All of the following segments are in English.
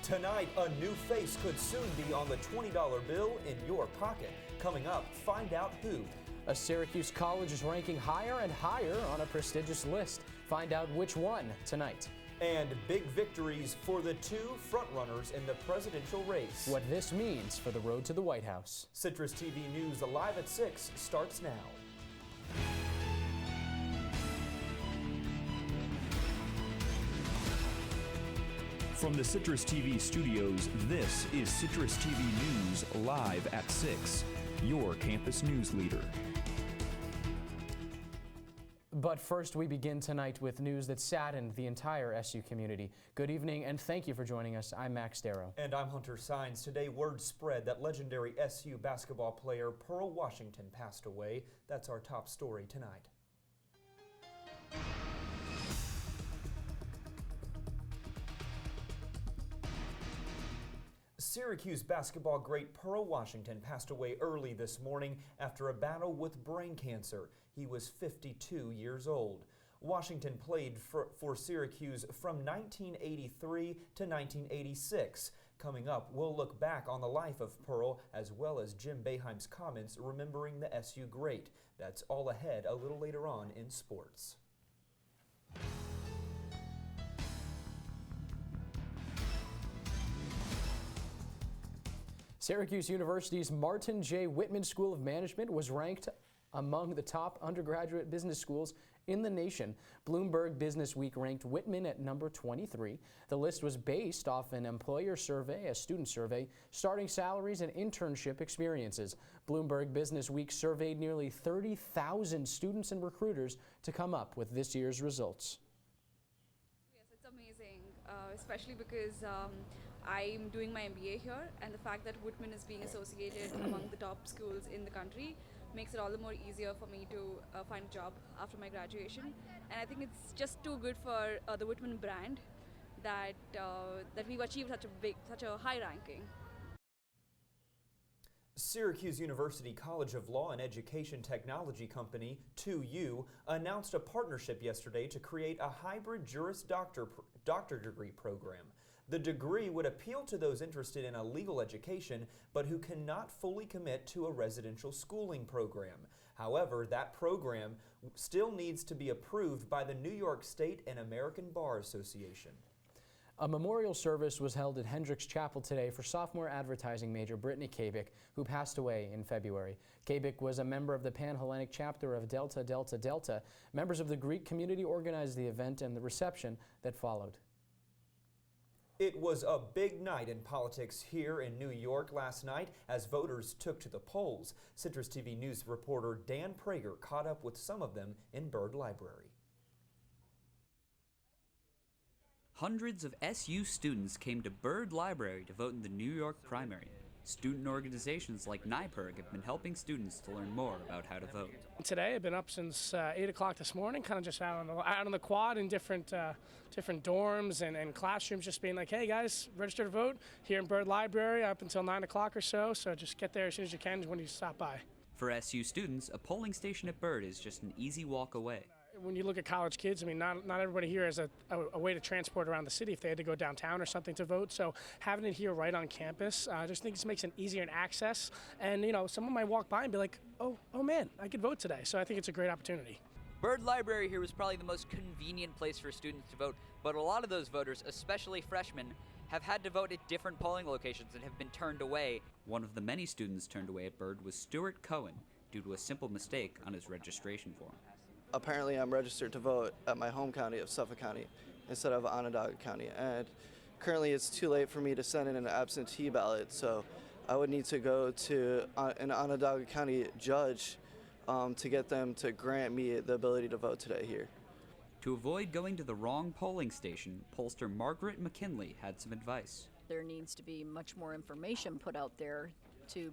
Tonight, a new face could soon be on the $20 bill in your pocket. Coming up, find out who. A Syracuse college is ranking higher and higher on a prestigious list. Find out which one tonight. And big victories for the two frontrunners in the presidential race. What this means for the road to the White House. Citrus TV News Live at 6 starts now. From the Citrus TV studios, this is Citrus TV News Live at 6, your campus news leader. But first, we begin tonight with news that saddened the entire SU community. Good evening, and thank you for joining us. I'm Max Darrow. And I'm Hunter Saenz. Today, word spread that legendary SU basketball player Pearl Washington passed away. That's our top story tonight. Syracuse basketball great Pearl Washington passed away early this morning after a battle with brain cancer. He was 52 years old. Washington played for Syracuse from 1983 to 1986. Coming up, we'll look back on the life of Pearl as well as Jim Boeheim's comments remembering the SU great. That's all ahead a little later on in sports. Syracuse University's Martin J. Whitman School of Management was ranked among the top undergraduate business schools in the nation. Bloomberg Business Week ranked Whitman at number 23. The list was based off an employer survey, a student survey, starting salaries and internship experiences. Bloomberg Business Week surveyed nearly 30,000 students and recruiters to come up with this year's results. Yes, it's amazing, especially because I'm doing my MBA here, and the fact that Whitman is being associated among the top schools in the country makes it all the more easier for me to find a job after my graduation. And I think it's just too good for the Whitman brand that we've achieved such a high ranking. Syracuse University College of Law and Education Technology company, 2U, announced a partnership yesterday to create a hybrid Juris Doctor degree program. The degree would appeal to those interested in a legal education but who cannot fully commit to a residential schooling program. However, that program still needs to be approved by the New York State and American Bar Association. A memorial service was held at Hendricks Chapel today for sophomore advertising major Brittany Kabik, who passed away in February. Kabik was a member of the Pan-Hellenic chapter of Delta Delta Delta. Members of the Greek community organized the event and the reception that followed. It was a big night in politics here in New York last night as voters took to the polls. Citrus TV News reporter Dan Prager caught up with some of them in Byrd Library. Hundreds of SU students came to Byrd Library to vote in the New York primary. Student organizations like NYPIRG have been helping students to learn more about how to vote. Today I've been up since 8 o'clock this morning, kind of just out on the quad in different dorms and classrooms, just being like, hey guys, register to vote here in Byrd Library up until 9 o'clock or so just get there as soon as you can when you stop by. For SU students, a polling station at Byrd is just an easy walk away. When you look at college kids, I mean, not everybody here has a way to transport around the city if they had to go downtown or something to vote. So having it here right on campus, I just think this makes it easier in access. And, you know, someone might walk by and be like, oh man, I could vote today. So I think it's a great opportunity. Byrd Library here was probably the most convenient place for students to vote, but a lot of those voters, especially freshmen, have had to vote at different polling locations and have been turned away. One of the many students turned away at Byrd was Stuart Cohen due to a simple mistake on his registration form. Apparently I'm registered to vote at my home county of Suffolk County instead of Onondaga County, and currently it's too late for me to send in an absentee ballot, so I would need to go to an Onondaga County judge to get them to grant me the ability to vote today here. To avoid going to the wrong polling station, pollster Margaret McKinley had some advice. There needs to be much more information put out there to,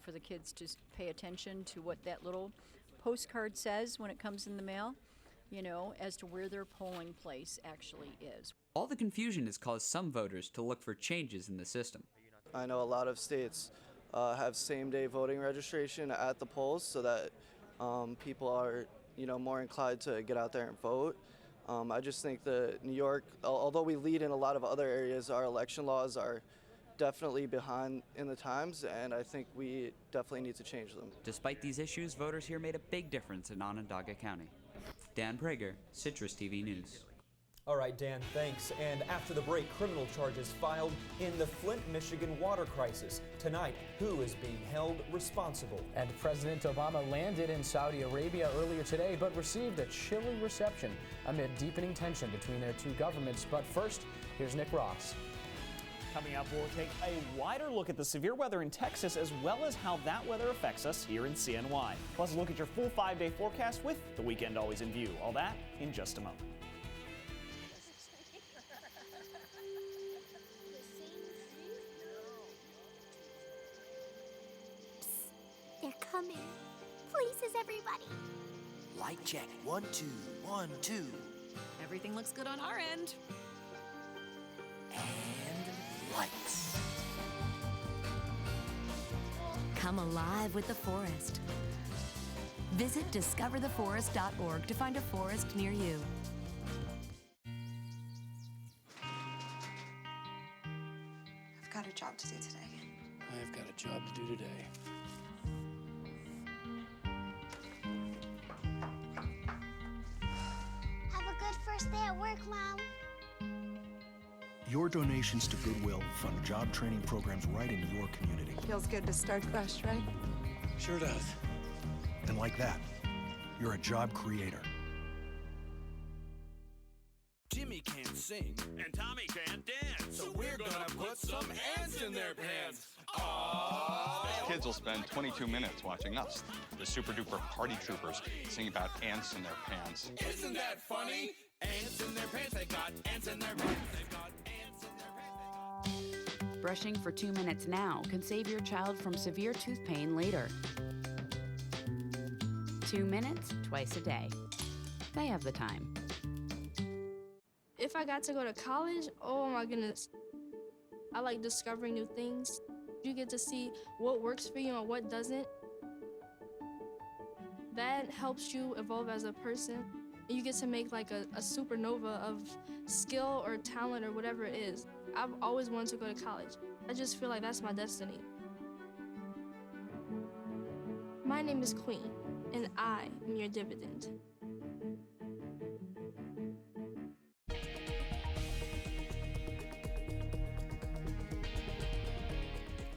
for the kids to pay attention to what that little postcard says when it comes in the mail, as to where their polling place actually is. All the confusion has caused some voters to look for changes in the system. I know a lot of states have same-day voting registration at the polls so that people are, more inclined to get out there and vote. I just think that New York, although we lead in a lot of other areas, our election laws are definitely behind in the times, and I think we definitely need to change them. Despite these issues, voters here made a big difference in Onondaga County. Dan Prager, Citrus TV News. All right, Dan, thanks. And after the break, criminal charges filed in the Flint, Michigan water crisis. Tonight, who is being held responsible? And President Obama landed in Saudi Arabia earlier today, but received a chilly reception amid deepening tension between their two governments. But first, here's Nick Ross. Coming up, we'll take a wider look at the severe weather in Texas, as well as how that weather affects us here in CNY. Plus, a look at your full 5-day forecast with the weekend always in view. All that in just a moment. They're coming. Places, everybody. Light check. 1, 2, 1, 2. Everything looks good on our end. And lights. Come alive with the forest. Visit discovertheforest.org to find a forest near you. I've got a job to do today. I've got a job to do today. Have a good first day at work, Mom. Your donations to Goodwill fund job training programs right into your community. Feels good to start fresh, right? Sure does. And like that, you're a job creator. Jimmy can't sing, and Tommy can't dance, so we're gonna put some ants in their pants. Aww. Kids will spend 22 minutes watching us, the super duper party troopers, sing about ants in their pants. Isn't that funny? Ants in their pants, they got ants in their pants, they've got ants in their pants. Brushing for 2 minutes now can save your child from severe tooth pain later. 2 minutes, twice a day. They have the time. If I got to go to college, oh my goodness. I like discovering new things. You get to see what works for you and what doesn't. That helps you evolve as a person. You get to make like a supernova of skill or talent or whatever it is. I've always wanted to go to college. I just feel like that's my destiny. My name is Queen, and I am your dividend.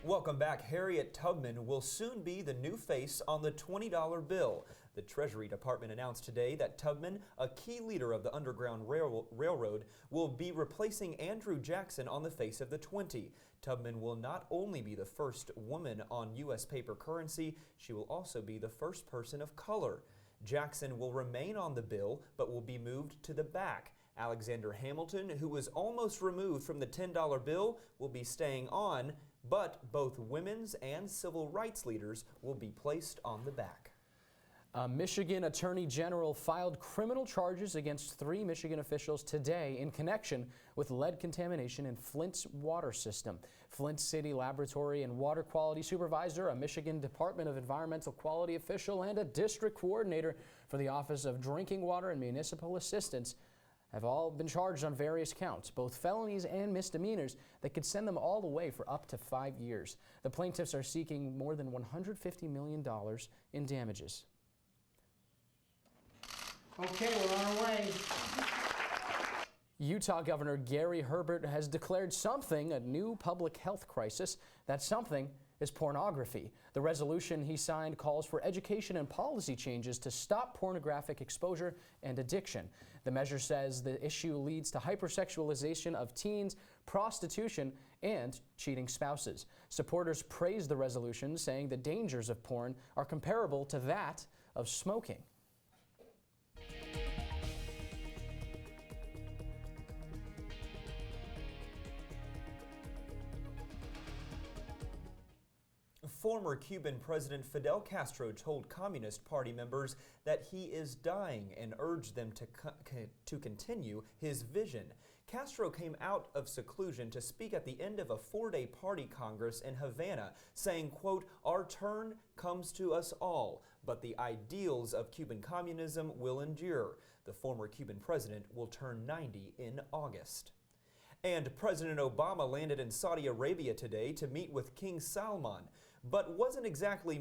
Welcome back. Harriet Tubman will soon be the new face on the $20 bill. The Treasury Department announced today that Tubman, a key leader of the Underground Railroad, will be replacing Andrew Jackson on the face of the 20. Tubman will not only be the first woman on U.S. paper currency, she will also be the first person of color. Jackson will remain on the bill, but will be moved to the back. Alexander Hamilton, who was almost removed from the $10 bill, will be staying on, but both women's and civil rights leaders will be placed on the back. A Michigan Attorney General filed criminal charges against 3 Michigan officials today in connection with lead contamination in Flint's water system. Flint City Laboratory and Water Quality Supervisor, a Michigan Department of Environmental Quality official, and a district coordinator for the Office of Drinking Water and Municipal Assistance have all been charged on various counts, both felonies and misdemeanors, that could send them all the way for up to 5 years. The plaintiffs are seeking more than $150 million in damages. Okay, we're on our way. Utah Governor Gary Herbert has declared something a new public health crisis. That something is pornography. The resolution he signed calls for education and policy changes to stop pornographic exposure and addiction. The measure says the issue leads to hypersexualization of teens, prostitution, and cheating spouses. Supporters praise the resolution, saying the dangers of porn are comparable to that of smoking. Former Cuban President Fidel Castro told Communist Party members that he is dying and urged them to continue his vision. Castro came out of seclusion to speak at the end of a 4-day party congress in Havana, saying, quote, "Our turn comes to us all, but the ideals of Cuban communism will endure." The former Cuban president will turn 90 in August. And President Obama landed in Saudi Arabia today to meet with King Salman, but he wasn't exactly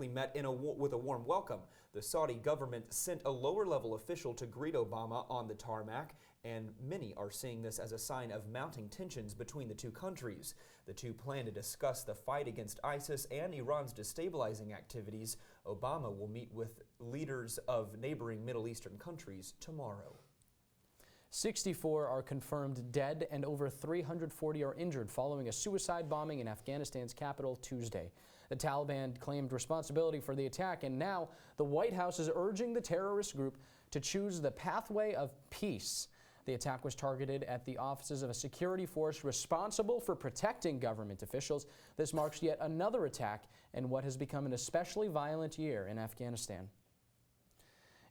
met with a warm welcome. The Saudi government sent a lower-level official to greet Obama on the tarmac, and many are seeing this as a sign of mounting tensions between the two countries. The two plan to discuss the fight against ISIS and Iran's destabilizing activities. Obama will meet with leaders of neighboring Middle Eastern countries tomorrow. 64 are confirmed dead and over 340 are injured following a suicide bombing in Afghanistan's capital Tuesday. The Taliban claimed responsibility for the attack, and now the White House is urging the terrorist group to choose the pathway of peace. The attack was targeted at the offices of a security force responsible for protecting government officials. This marks yet another attack in what has become an especially violent year in Afghanistan.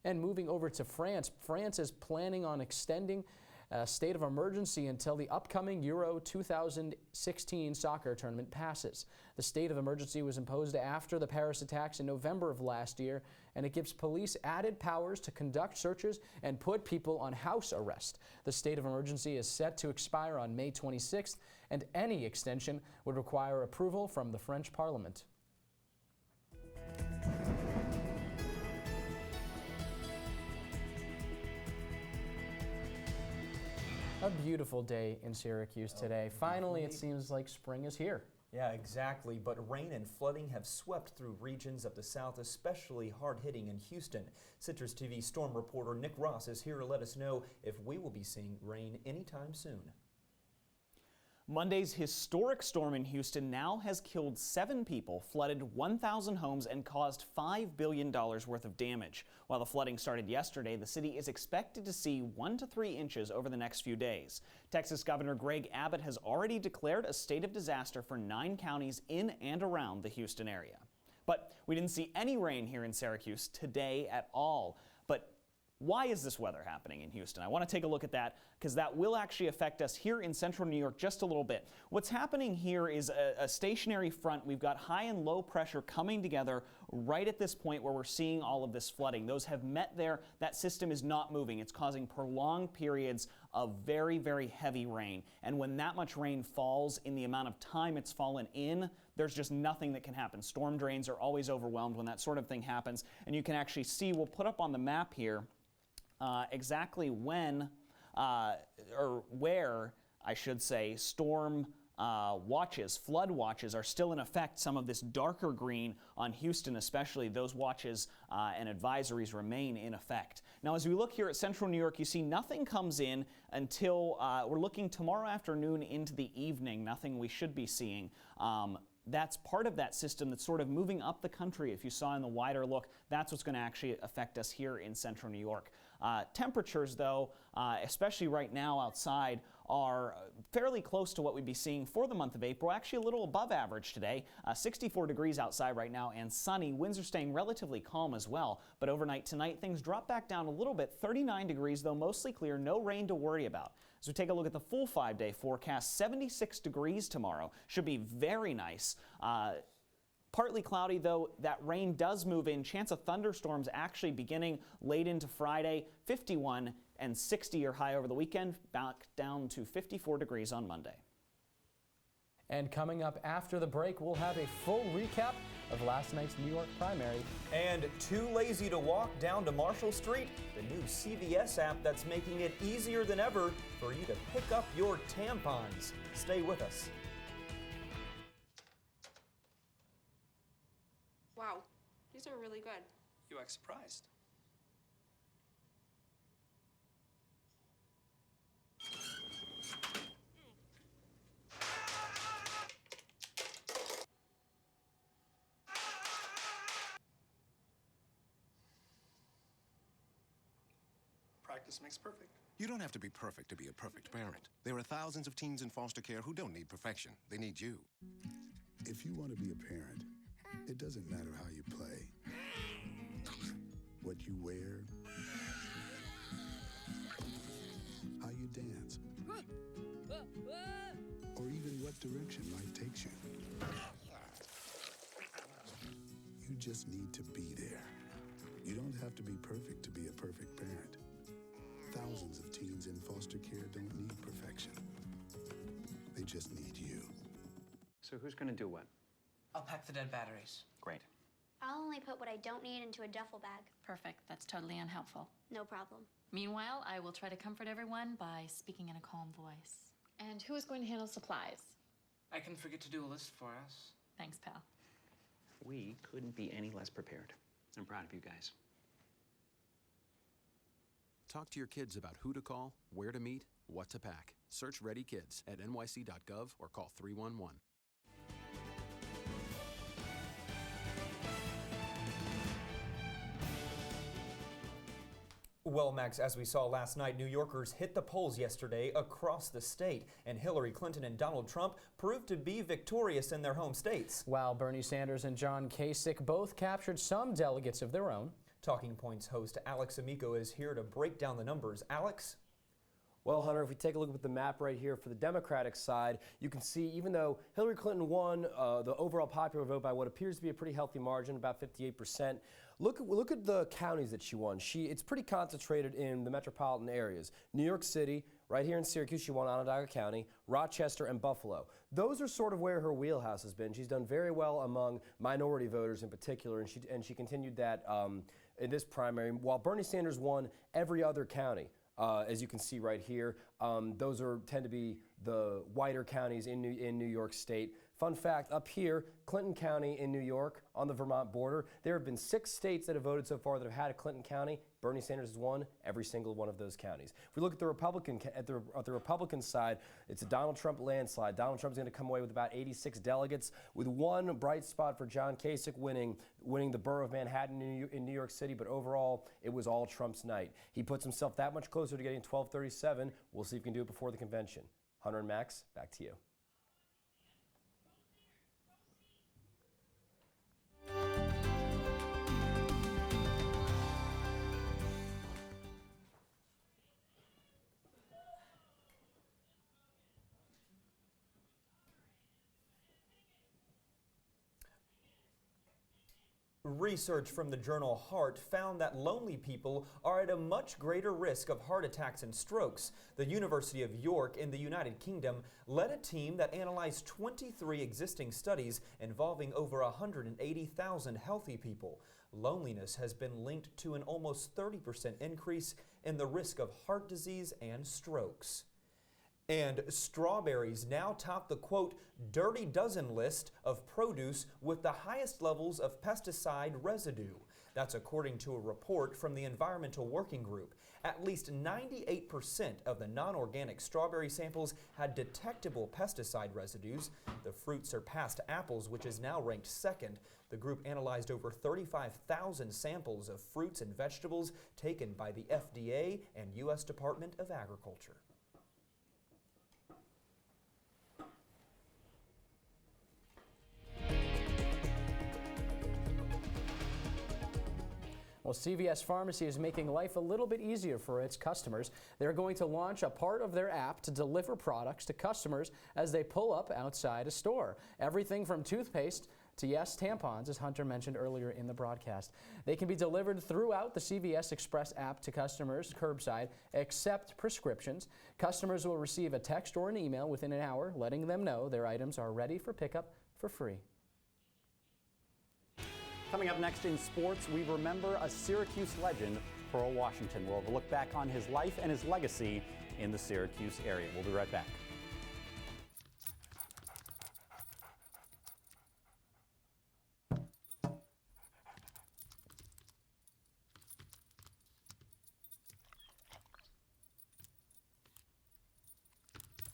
And moving over to France, France is planning on extending a state of emergency until the upcoming Euro 2016 soccer tournament passes. The state of emergency was imposed after the Paris attacks in November of last year, and it gives police added powers to conduct searches and put people on house arrest. The state of emergency is set to expire on May 26th, and any extension would require approval from the French Parliament. A beautiful day in Syracuse today. Finally, it seems like spring is here. Yeah, exactly. But rain and flooding have swept through regions of the South, especially hard-hitting in Houston. CitrusTV storm reporter Nick Ross is here to let us know if we will be seeing rain anytime soon. Monday's historic storm in Houston now has killed 7 people, flooded 1,000 homes, and caused $5 billion worth of damage. While the flooding started yesterday, the city is expected to see 1 to 3 inches over the next few days. Texas Governor Greg Abbott has already declared a state of disaster for 9 counties in and around the Houston area. But we didn't see any rain here in Syracuse today at all. But why is this weather happening in Houston? I want to take a look at that because that will actually affect us here in central New York just a little bit. What's happening here is a stationary front. We've got high and low pressure coming together right at this point where we're seeing all of this flooding. Those have met there. That system is not moving. It's causing prolonged periods of very, very heavy rain. And when that much rain falls in the amount of time it's fallen in, there's just nothing that can happen. Storm drains are always overwhelmed when that sort of thing happens. And you can actually see, we'll put up on the map here, exactly when or where, I should say, storm watches, flood watches are still in effect. Some of this darker green on Houston especially, those watches and advisories remain in effect. Now as we look here at central New York, you see nothing comes in until we're looking tomorrow afternoon into the evening, nothing we should be seeing. That's part of that system that's sort of moving up the country. If you saw in the wider look, that's what's going to actually affect us here in central New York. Temperatures, though, especially right now outside, are fairly close to what we'd be seeing for the month of April, actually a little above average today. 64 degrees outside right now and sunny. Winds are staying relatively calm as well, but overnight tonight things drop back down a little bit. 39 degrees, though mostly clear, no rain to worry about. As we take a look at the full 5-day forecast, 76 degrees tomorrow. Should be very nice. Partly cloudy, though, that rain does move in. Chance of thunderstorms actually beginning late into Friday. 51 and 60 are high over the weekend, back down to 54 degrees on Monday. And coming up after the break, we'll have a full recap of last night's New York primary. And too lazy to walk down to Marshall Street? The new CVS app that's making it easier than ever for you to pick up your tampons. Stay with us. Wow, these are really good. You act surprised. Practice makes perfect. You don't have to be perfect to be a perfect parent. There are thousands of teens in foster care who don't need perfection. They need you. If you want to be a parent, it doesn't matter how you play, what you wear, how you dance, or even what direction life takes you. You just need to be there. You don't have to be perfect to be a perfect parent. Thousands of teens in foster care don't need perfection. They just need you. So who's going to do what? I'll pack the dead batteries. Great. I'll only put what I don't need into a duffel bag. Perfect. That's totally unhelpful. No problem. Meanwhile, I will try to comfort everyone by speaking in a calm voice. And who is going to handle supplies? I can forget to do a list for us. Thanks, pal. We couldn't be any less prepared. I'm proud of you guys. Talk to your kids about who to call, where to meet, what to pack. Search Ready Kids at nyc.gov or call 311. Well, Max, as we saw last night, New Yorkers hit the polls yesterday across the state, and Hillary Clinton and Donald Trump proved to be victorious in their home states. While Bernie Sanders and John Kasich both captured some delegates of their own. Talking Points host Alex Amico is here to break down the numbers. Alex? Well, Hunter, if we take a look at the map right here for the Democratic side, you can see even though Hillary Clinton won the overall popular vote by what appears to be a pretty healthy margin, about 58%, look at the counties that she won. It's pretty concentrated in the metropolitan areas. New York City, right here in Syracuse, she won Onondaga County, Rochester, and Buffalo. Those are sort of where her wheelhouse has been. She's done very well among minority voters in particular, and she continued that in this primary, while Bernie Sanders won every other county. As you can see right here, those tend to be the whiter counties in New York State. Fun fact, up here, Clinton County in New York on the Vermont border, there have been 6 states that have voted so far that have had a Clinton County. Bernie Sanders has won every single one of those counties. If we look at the Republican side, it's a Donald Trump landslide. Donald Trump's going to come away with about 86 delegates, with one bright spot for John Kasich winning the borough of Manhattan in New York City, but overall, it was all Trump's night. He puts himself that much closer to getting 1237. We'll see if he can do it before the convention. Hunter and Max, back to you. Research from the journal Heart found that lonely people are at a much greater risk of heart attacks and strokes. The University of York in the United Kingdom led a team that analyzed 23 existing studies involving over 180,000 healthy people. Loneliness has been linked to an almost 30% increase in the risk of heart disease and strokes. And strawberries now top the, quote, dirty dozen list of produce with the highest levels of pesticide residue. That's according to a report from the Environmental Working Group. At least 98% of the non-organic strawberry samples had detectable pesticide residues. The fruit surpassed apples, which is now ranked second. The group analyzed over 35,000 samples of fruits and vegetables taken by the FDA and U.S. Department of Agriculture. Well, CVS Pharmacy is making life a little bit easier for its customers. They're going to launch a part of their app to deliver products to customers as they pull up outside a store. Everything from toothpaste to, yes, tampons, as Hunter mentioned earlier in the broadcast. They can be delivered throughout the CVS Express app to customers curbside, except prescriptions. Customers will receive a text or an email within an hour letting them know their items are ready for pickup for free. Coming up next in sports, we remember a Syracuse legend, Pearl Washington. We'll have a look back on his life and his legacy in the Syracuse area. We'll be right back.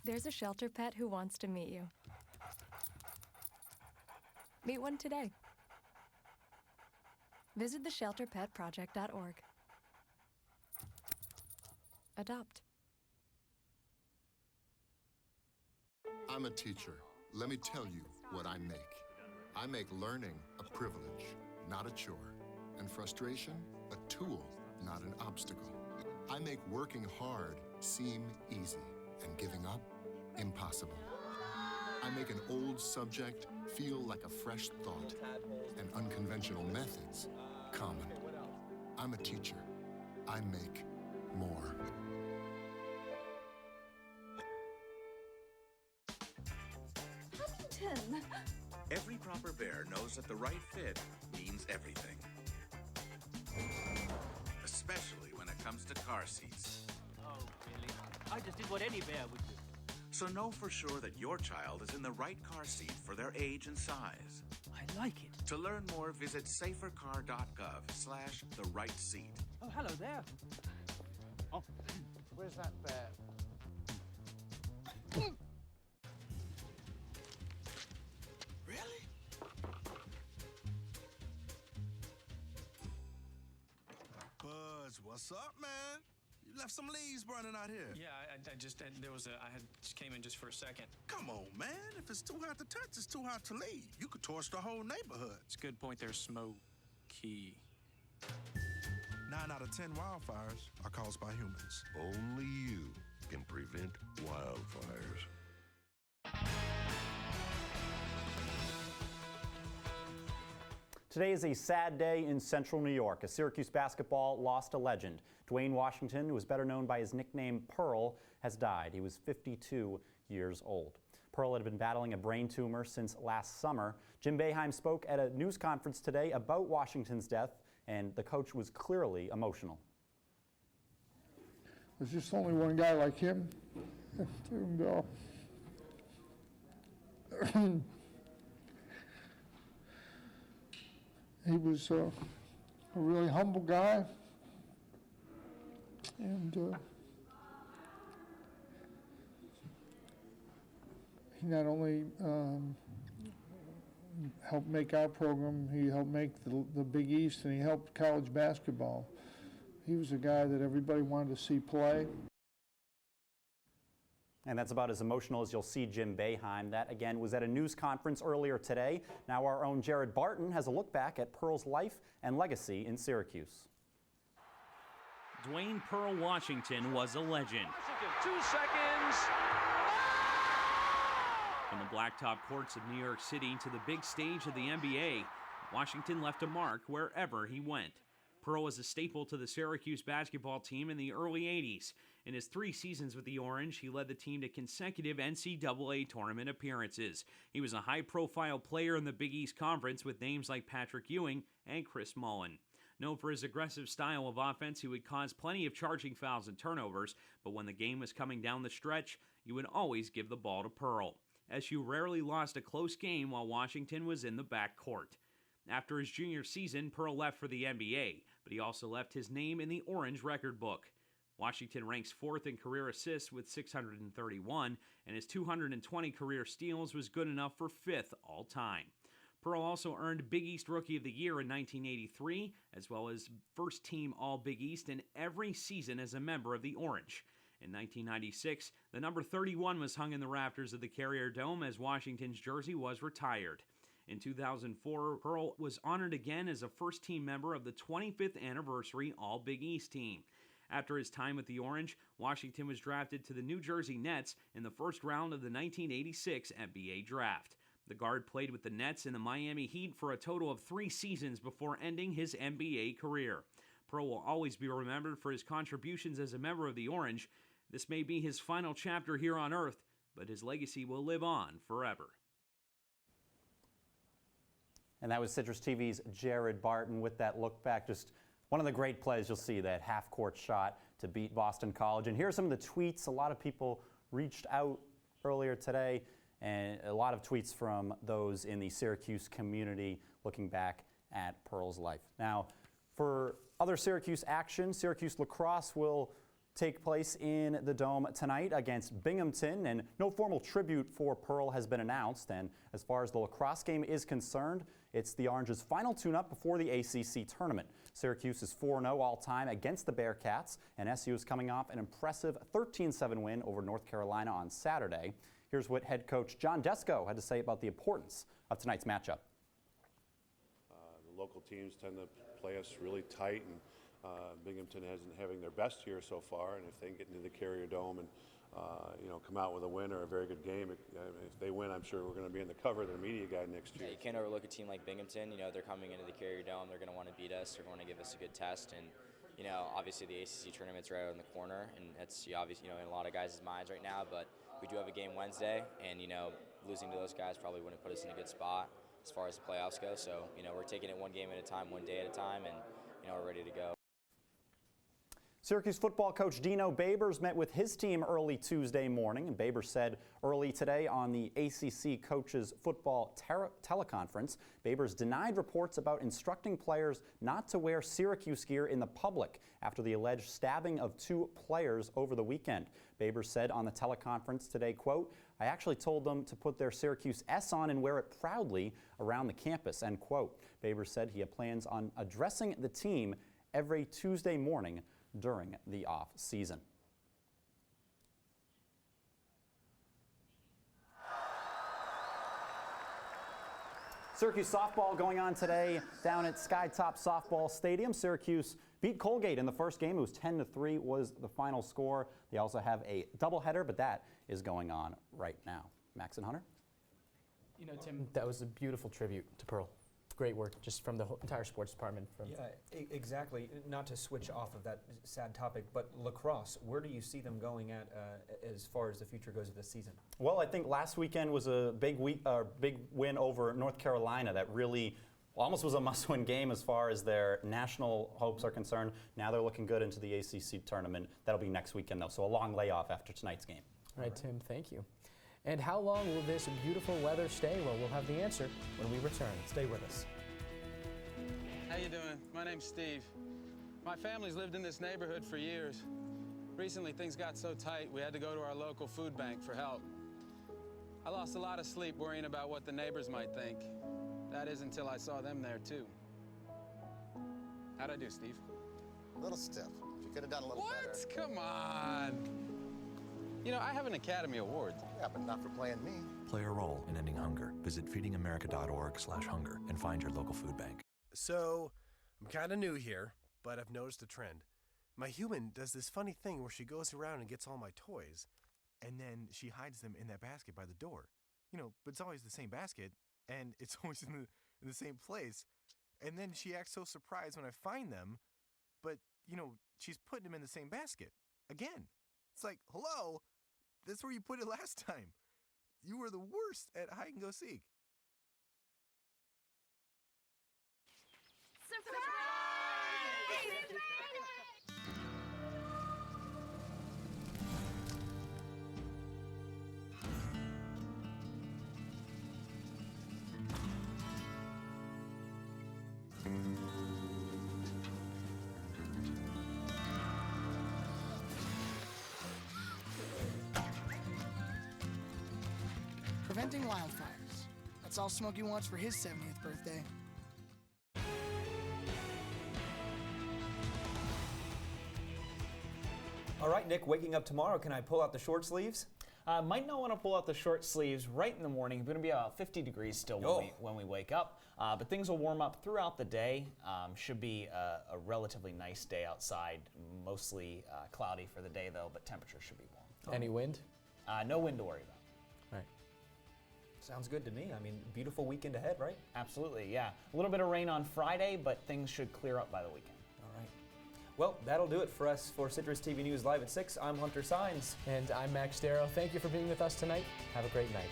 There's a shelter pet who wants to meet you. Meet one today. Visit theshelterpetproject.org. Adopt. I'm a teacher. Let me tell you what I make. I make learning a privilege, not a chore, and frustration a tool, not an obstacle. I make working hard seem easy and giving up impossible. I make an old subject feel like a fresh thought and unconventional methods common. I'm a teacher. I make more. Huntington! Every proper bear knows that the right fit means everything. Especially when it comes to car seats. Oh, really? I just did what any bear would do. So know for sure that your child is in the right car seat for their age and size. I like it. To learn more, visit safercar.gov/the-right seat. Oh, hello there. Oh, where's that bear? Really? Buzz, what's up, man? You left some leaves burning out here. Yeah, I just came in just for a second. Come on, man. If it's too hot to touch, it's too hot to leave. You could torch the whole neighborhood. It's a good point there, Smokey. 9 out of 10 wildfires are caused by humans. Only you can prevent wildfires. Today is a sad day in Central New York as Syracuse basketball lost a legend. Dwayne Washington, who was better known by his nickname Pearl, has died. He was 52 years old. Pearl had been battling a brain tumor since last summer. Jim Boeheim spoke at a news conference today about Washington's death, and the coach was clearly emotional. There's just only one guy like him, and he was a really humble guy, and he not only helped make our program, he helped make the Big East, and he helped college basketball. He was a guy that everybody wanted to see play. And that's about as emotional as you'll see Jim Boeheim. That, again, was at a news conference earlier today. Now our own Jared Barton has a look back at Pearl's life and legacy in Syracuse. Dwayne Pearl Washington was a legend. 2 seconds. From the blacktop courts of New York City to the big stage of the NBA, Washington left a mark wherever he went. Pearl was a staple to the Syracuse basketball team in the early 80s. In his 3 seasons with the Orange, he led the team to consecutive NCAA tournament appearances. He was a high-profile player in the Big East Conference with names like Patrick Ewing and Chris Mullin. Known for his aggressive style of offense, he would cause plenty of charging fouls and turnovers, but when the game was coming down the stretch, you would always give the ball to Pearl. SU rarely lost a close game while Washington was in the backcourt. After his junior season, Pearl left for the NBA, but he also left his name in the Orange record book. Washington ranks 4th in career assists with 631, and his 220 career steals was good enough for 5th all-time. Pearl also earned Big East Rookie of the Year in 1983, as well as first-team All-Big East in every season as a member of the Orange. In 1996, the number 31 was hung in the rafters of the Carrier Dome as Washington's jersey was retired. In 2004, Pearl was honored again as a first-team member of the 25th anniversary All-Big East team. After his time with the Orange, Washington was drafted to the New Jersey Nets in the first round of the 1986 NBA Draft. The guard played with the Nets and the Miami Heat for a total of 3 seasons before ending his NBA career. Pearl will always be remembered for his contributions as a member of the Orange. This may be his final chapter here on Earth, but his legacy will live on forever. And that was Citrus TV's Jared Barton with that look back. Just one of the great plays you'll see, that half-court shot to beat Boston College. And here are some of the tweets. A lot of people reached out earlier today, and a lot of tweets from those in the Syracuse community looking back at Pearl's life. Now, for other Syracuse action, Syracuse lacrosse will take place in the Dome tonight against Binghamton, and no formal tribute for Pearl has been announced. And as far as the lacrosse game is concerned, it's the Orange's final tune-up before the ACC tournament. Syracuse is 4-0 all-time against the Bearcats, and SU is coming off an impressive 13-7 win over North Carolina on Saturday. Here's what head coach John Desko had to say about the importance of tonight's matchup. local teams tend to play us really tight, and Binghamton isn't having their best year so far. And if they can get into the Carrier Dome and come out with a win or a very good game, if they win, I'm sure we're going to be in the cover of their media guide next year. Yeah, you can't overlook a team like Binghamton. They're coming into the Carrier Dome. They're going to want to beat us. They're going to give us a good test. And obviously the ACC tournament's right around the corner, and it's obviously in a lot of guys' minds right now. But we do have a game Wednesday, and losing to those guys probably wouldn't put us in a good spot as far as the playoffs go. So we're taking it one game at a time, one day at a time, and we're ready to go. Syracuse football coach Dino Babers met with his team early Tuesday morning, and Babers said early today on the ACC Coaches Football teleconference, Babers denied reports about instructing players not to wear Syracuse gear in the public after the alleged stabbing of 2 players over the weekend. Babers said on the teleconference today, quote, "I actually told them to put their Syracuse S on and wear it proudly around the campus," end quote. Babers said he plans on addressing the team every Tuesday morning during the off season. Syracuse softball going on today down at Skytop Softball Stadium. Syracuse beat Colgate in the first game. It was 10-3 was the final score. They also have a doubleheader, but that is going on right now. Max and Hunter? Tim, that was a beautiful tribute to Pearl. Great work just from the entire sports department. Yeah, exactly. Not to switch off of that sad topic, but lacrosse, where do you see them going at as far as the future goes of this season? Well, I think last weekend was a big win over North Carolina that really almost was a must-win game as far as their national hopes are concerned. Now they're looking good into the ACC tournament. That'll be next weekend, though, so a long layoff after tonight's game. All right, Tim, thank you. And how long will this beautiful weather stay? Well, we'll have the answer when we return. Stay with us. How you doing? My name's Steve. My family's lived in this neighborhood for years. Recently, things got so tight, we had to go to our local food bank for help. I lost a lot of sleep worrying about what the neighbors might think. That is until I saw them there, too. How'd I do, Steve? A little stiff. You could have done a little better. What? Come on. I have an Academy Award. Yeah, but not for playing me. Play a role in ending hunger. Visit feedingamerica.org/hunger and find your local food bank. So, I'm kind of new here, but I've noticed a trend. My human does this funny thing where she goes around and gets all my toys, and then she hides them in that basket by the door. But it's always the same basket, and it's always in the same place. And then she acts so surprised when I find them, but, she's putting them in the same basket. Again. It's like, hello, that's where you put it last time. You were the worst at hide and go seek. Preventing wildfires. That's all Smokey wants for his 70th birthday. All right, Nick, waking up tomorrow, can I pull out the short sleeves? Might not want to pull out the short sleeves right in the morning. It's going to be about 50 degrees still when we wake up. But things will warm up throughout the day. Should be a relatively nice day outside. Mostly cloudy for the day, though, but temperature should be warm. Any wind? No wind to worry about. Right. Sounds good to me. I mean, beautiful weekend ahead, right? Absolutely, yeah. A little bit of rain on Friday, but things should clear up by the weekend. All right. Well, that'll do it for us for Citrus TV News Live at 6. I'm Hunter Saenz. And I'm Max Darrow. Thank you for being with us tonight. Have a great night.